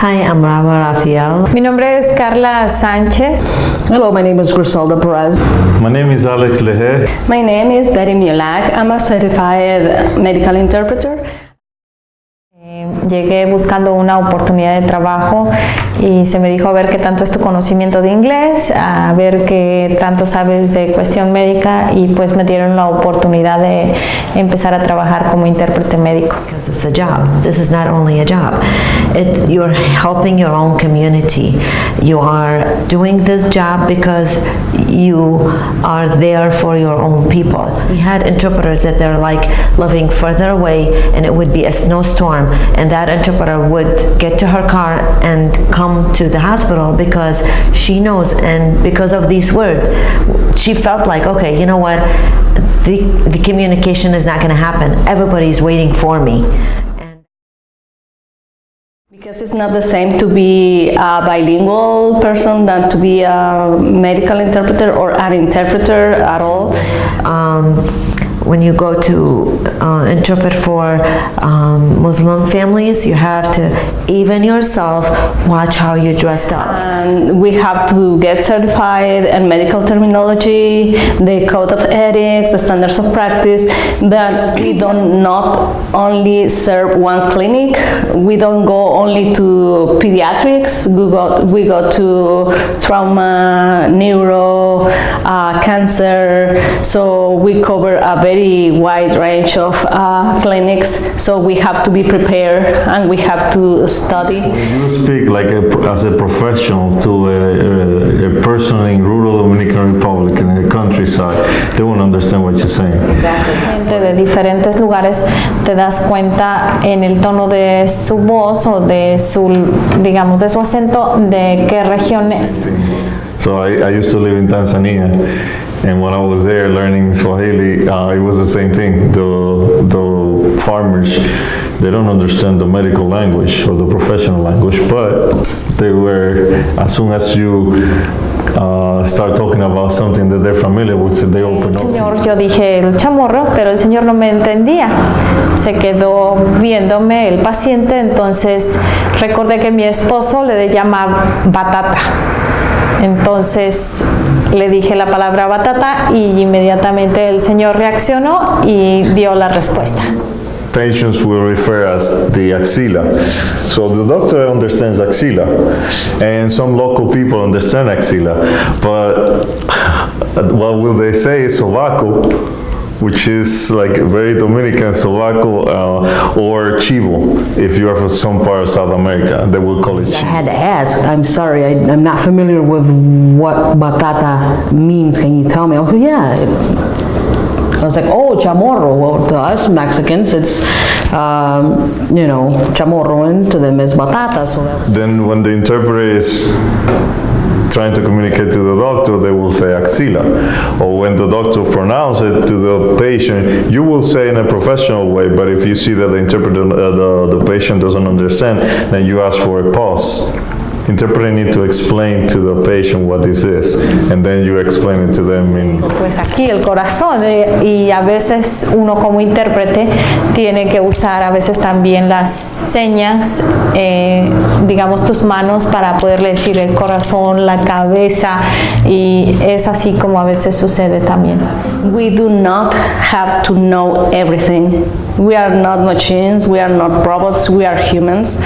Hi, I'm Rava Rafael. Mi nombre es Carla Sánchez. Hello, my name is Griselda Perez. My name is Alex Leher. My name is Betty Mulak. I'm a certified medical interpreter. Llegué buscando una oportunidad de trabajo y se me dijo a ver qué tanto es tu conocimiento de inglés, a ver qué tanto sabes de cuestión médica y pues me dieron la oportunidad de empezar a trabajar como intérprete médico. Because it's a job. This is not only a job. You're helping your own community. You are doing this job because you are there for your own people. We had interpreters that they're like living further away and it would be a snowstorm and that interpreter would get to her car and come to the hospital because she knows, and because of these words she felt like, okay, you know what, the communication is not going to happen, everybody's waiting for me. Because it's not the same to be a bilingual person than to be a medical interpreter or an interpreter at all. When you go to interpret for Muslim families, you have to even yourself watch how you dressed up. And we have to get certified in medical terminology, the code of ethics, the standards of practice, that we don't not only serve one clinic, we don't go only to pediatrics, we go to trauma, neuro, cancer, so we cover a very wide range of clinics, so we have to be prepared and we have to study. You speak like as a professional to a person in rural Dominican Republic in the countryside. They won't understand what you're saying. Gente de diferentes lugares, te das cuenta en el tono de su voz o de su, digamos, de su acento, de qué región es. So I used to live in Tanzania, and when I was there learning Swahili, it was the same thing. The farmers, they don't understand the medical language or the professional language, but they were, as soon as you start talking about something that they're familiar with, they open up. Señor, yo dije el chamorro, pero el señor no me entendía. Se quedó viéndome el paciente, entonces recordé que mi esposo le llama batata. Entonces le dije la palabra batata y inmediatamente el señor reaccionó y dio la respuesta. Patients will refer as the axilla. So the doctor understands axilla, and some local people understand axilla, but what will they say is sobaco, which is like very Dominican, sobaco, or chivo, if you are from some part of South America, they will call it chivo. I had to ask, I'm sorry, I'm not familiar with what batata means. Can you tell me? Oh, yeah. I was like, oh, chamorro. Well, to us Mexicans, it's, you know, chamorro, and to them is batata. So that was... Then when the interpreter is trying to communicate to the doctor, they will say axilla. Or when the doctor pronounces it to the patient, you will say in a professional way, but if you see that the interpreter, the patient doesn't understand, then you ask for a pause. Interpreter need to explain to the patient what this is, and then you explain it to them in... Pues aquí el corazón, y a veces uno como intérprete tiene que usar a veces también las señas, digamos tus manos para poderle decir el corazón, la cabeza, y es así como a veces sucede también. We do not have to know everything. We are not machines, we are not robots, we are humans.